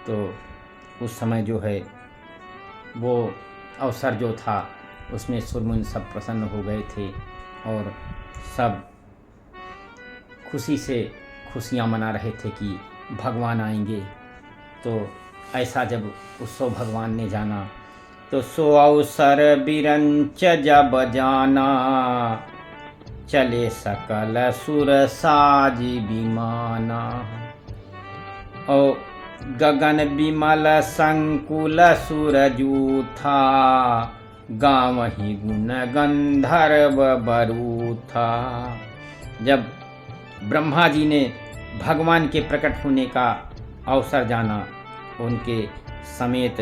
तो उस समय जो है वो अवसर जो था उसमें सुरमुन सब प्रसन्न हो गए थे और सब खुशी से खुशियाँ मना रहे थे कि भगवान आएंगे। तो ऐसा जब उत्सव भगवान ने जाना तो सो अवसर बिरंच जब जाना, चले सकल सुर साजी विमाना। और गगन विमल संकुल सुरजू था, गाँव ही गुण गंधर्व बरू था। जब ब्रह्मा जी ने भगवान के प्रकट होने का अवसर जाना, उनके समेत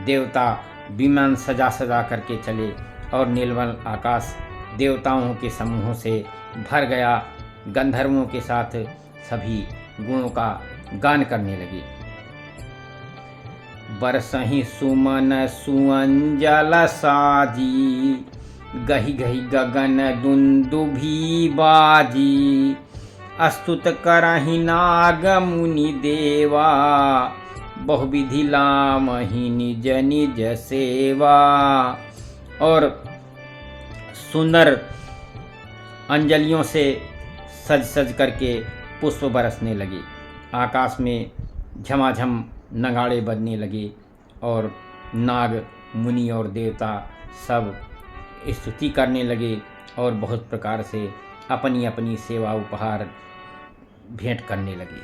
देवता विमान सजा सजा करके चले और नीलमल आकाश देवताओं के समूहों से भर गया। गंधर्वों के साथ सभी गुणों का गान करने लगे। बरसहि सुमन सुअंजल साजी, गही गही गगन दुंदुभी बाजी। अस्तुत करहि नाग मुनि देवा, बहुविधि लामहि निज निज सेवा। और सुंदर अंजलियों से सज सज करके पुष्प बरसने लगे। आकाश में झमाझम नगाड़े बजने लगे और नाग मुनि और देवता सब स्तुति करने लगे और बहुत प्रकार से अपनी अपनी सेवा उपहार भेंट करने लगे।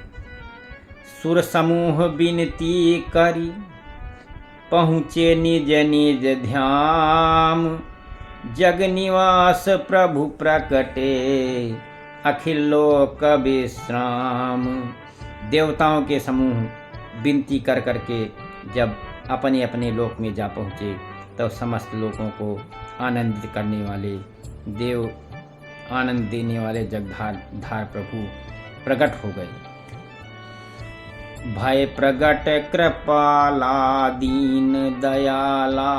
सुर समूह विनती करी, पहुँचे निज निज ध्यान। जग निवास प्रभु प्रकटे, अखिल लोक विश्राम। देवताओं के समूह विनती कर करके जब अपने अपने लोक में जा पहुँचे तो समस्त लोगों को आनंदित करने वाले देव, आनंद देने वाले जगधार प्रभु प्रकट हो गए। भय प्रगट कृपाला दीन दयाला,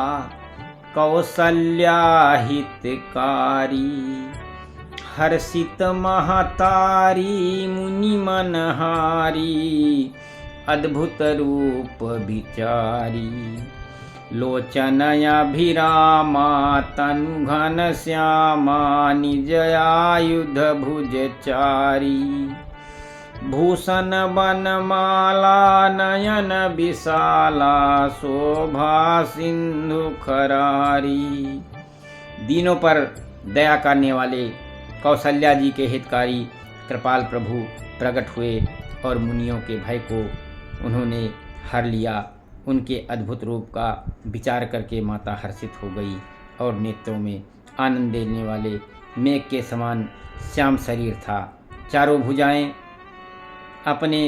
कौसल्या हितकारी। हर्षित महतारी मुनि मनहारी, अद्भुत रूप विचारी। लोचन अभिरामा तनु घन श्यामा, निज आयुध भुजचारी। भूषण वनमाला नयन विशाला, शोभा सिंधु खरारी। दीनों पर दया करने वाले कौशल्या जी के हितकारी कृपाल प्रभु प्रकट हुए और मुनियों के भय को उन्होंने हर लिया। उनके अद्भुत रूप का विचार करके माता हर्षित हो गई और नेत्रों में आनंद देने वाले मेघ के समान श्याम शरीर था। चारों भुजाएं अपने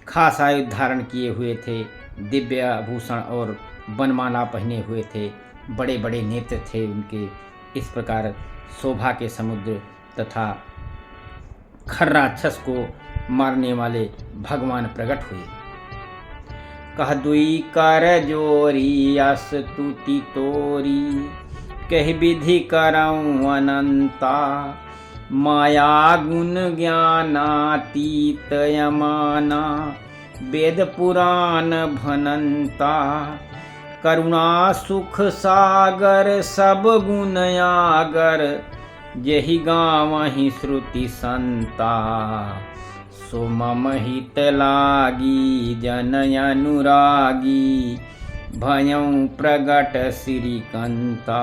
खास आयुध धारण किए हुए थे, दिव्य आभूषण और वनमाला पहने हुए थे, बड़े बड़े नेत्र थे उनके। इस प्रकार शोभा के समुद्र तथा खर राक्षस को मारने वाले भगवान प्रकट हुए। कह दुई कर जोरी स्तुति तोरी, कह विधि करऊँ अनंता। माया गुण ज्ञानातीत यमाना, वेद पुराण भनंता। करुणा सुख सागर सब गुण आगर, जेहि गावहि श्रुति संता। सो मम हित लागी जन अनुरागी, भयं प्रगट श्रीकंता।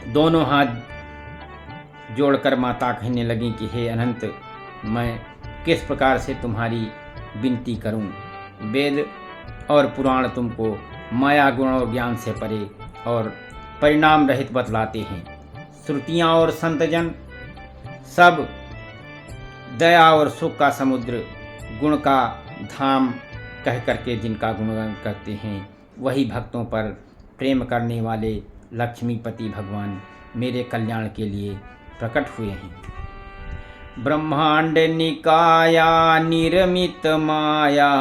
दोनों हाथ जोड़कर माता कहने लगी कि हे अनंत, मैं किस प्रकार से तुम्हारी विनती करूं। वेद और पुराण तुमको माया गुण और ज्ञान से परे और परिणाम रहित बतलाते हैं। श्रुतियाँ और संतजन सब दया और सुख का समुद्र, गुण का धाम कह करके जिनका गुणगान करते हैं, वही भक्तों पर प्रेम करने वाले लक्ष्मीपति भगवान मेरे कल्याण के लिए प्रकट हुए हैं। ब्रह्मांड निकाया निर्मित माया,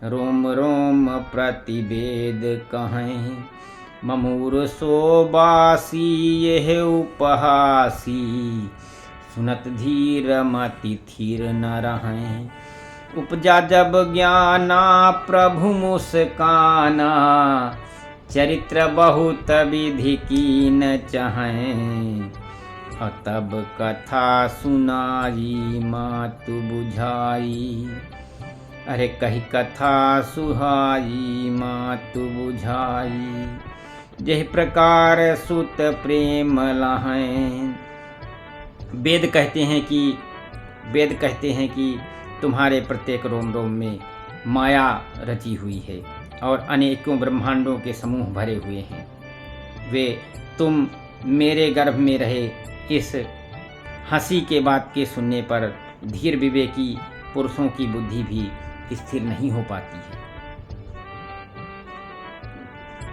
रोम रोम प्रतिवेद कहें। ममूर सोबासी यह उपहासी, सुनत धीर मति थीर न रहें। उपजा जब ज्ञाना प्रभु मुस्काना, चरित्र बहुत विधि की न चाहें, और तब कथा सुनाई मातु बुझाई। अरे कही कथा सुहाई मातु बुझाई, जिस प्रकार सुत प्रेम लहैं। वेद कहते हैं कि तुम्हारे प्रत्येक रोम रोम में माया रची हुई है और अनेकों ब्रह्मांडों के समूह भरे हुए हैं। वे तुम मेरे गर्भ में रहे इस हंसी के बात के सुनने पर धीर विवेकी पुरुषों की बुद्धि भी स्थिर नहीं हो पाती है,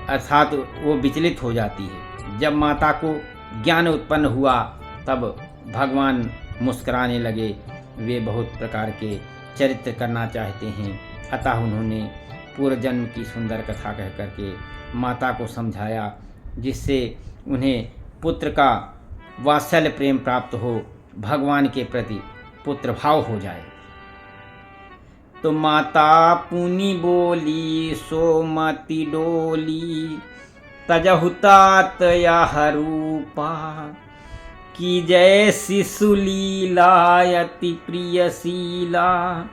अर्थात वो विचलित हो जाती है। जब माता को ज्ञान उत्पन्न हुआ तब भगवान मुस्कुराने लगे। वे बहुत प्रकार के चरित्र करना चाहते हैं, अतः उन्होंने पूर्व जन्म की सुंदर कथा कह करके माता को समझाया, जिससे उन्हें पुत्र का वात्सल्य प्रेम प्राप्त हो, भगवान के प्रति पुत्र भाव हो जाए। तो माता पुनि बोली सोमति डोली, तजहु तात यह रूपा, की जय शिशु लीला अति प्रियशीला,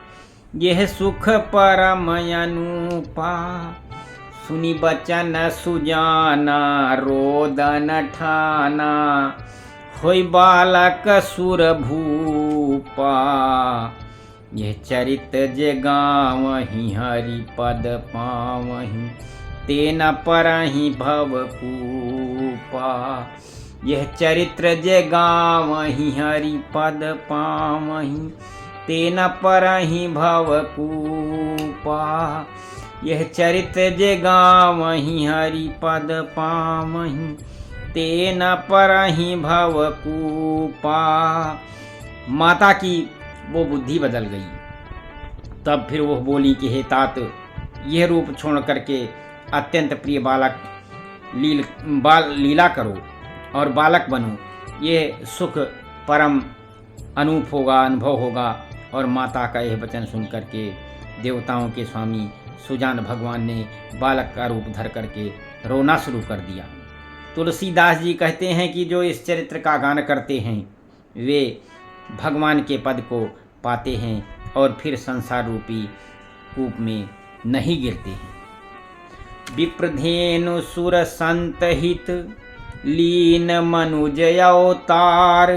यह सुख परम अनूपा। सुनि बचन सुजाना रोदन ठाना, होई बालक सुर भूपा, यह चरित जे गावहीं हरि पद पावहीं, तेन परहि भवकूपा। यह चरित्र जे गावहीं हरि पद पावहीं, तेन परहि भवकूपा। यह चरित्र जे गावहीं हरि पद पावहीं, तेन परहि भवकूपा। माता की वो बुद्धि बदल गई। तब फिर वो बोली कि हे तात, यह रूप छोड़ करके अत्यंत प्रिय लीला करो और बालक बनो। ये सुख परम अनूप होगा, अनुभव होगा। और माता का यह वचन सुन करके देवताओं के स्वामी सुजान भगवान ने बालक का रूप धर करके रोना शुरू कर दिया। तुलसीदास जी कहते हैं कि जो इस चरित्र का गान करते हैं वे भगवान के पद को पाते हैं और फिर संसार रूपी कूप में नहीं गिरते हैं। विप्रधेनु सुर संत हित लीन मनुज अवतार,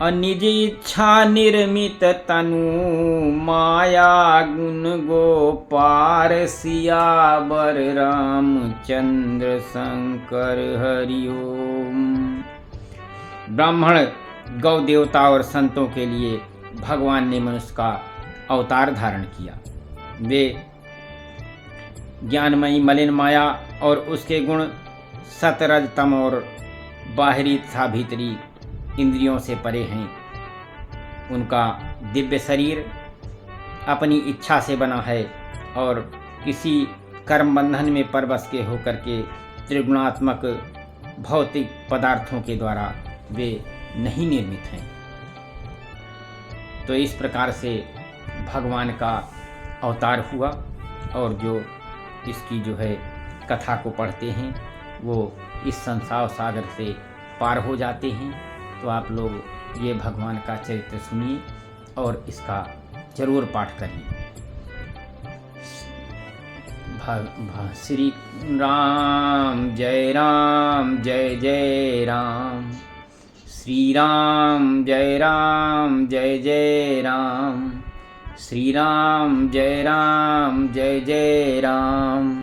अनिज इच्छा निर्मित तनु माया गुण गोपार। सियावर रामचंद्र शंकर हरि ओम। ब्राह्मण गौ देवता और संतों के लिए भगवान ने मनुष्य का अवतार धारण किया। वे ज्ञानमयी मलिन माया और उसके गुण सत रज तम और बाहरी तथा भीतरी इंद्रियों से परे हैं। उनका दिव्य शरीर अपनी इच्छा से बना है और किसी कर्म बंधन में परवश के होकर के त्रिगुणात्मक भौतिक पदार्थों के द्वारा वे नहीं निर्मित हैं। तो इस प्रकार से भगवान का अवतार हुआ और जो इसकी जो है कथा को पढ़ते हैं वो इस संसार सागर से पार हो जाते हैं। तो आप लोग ये भगवान का चरित्र सुनिए और इसका जरूर पाठ करिए। श्री राम जय जय राम, श्री राम जय जय राम, श्री राम जय जय राम।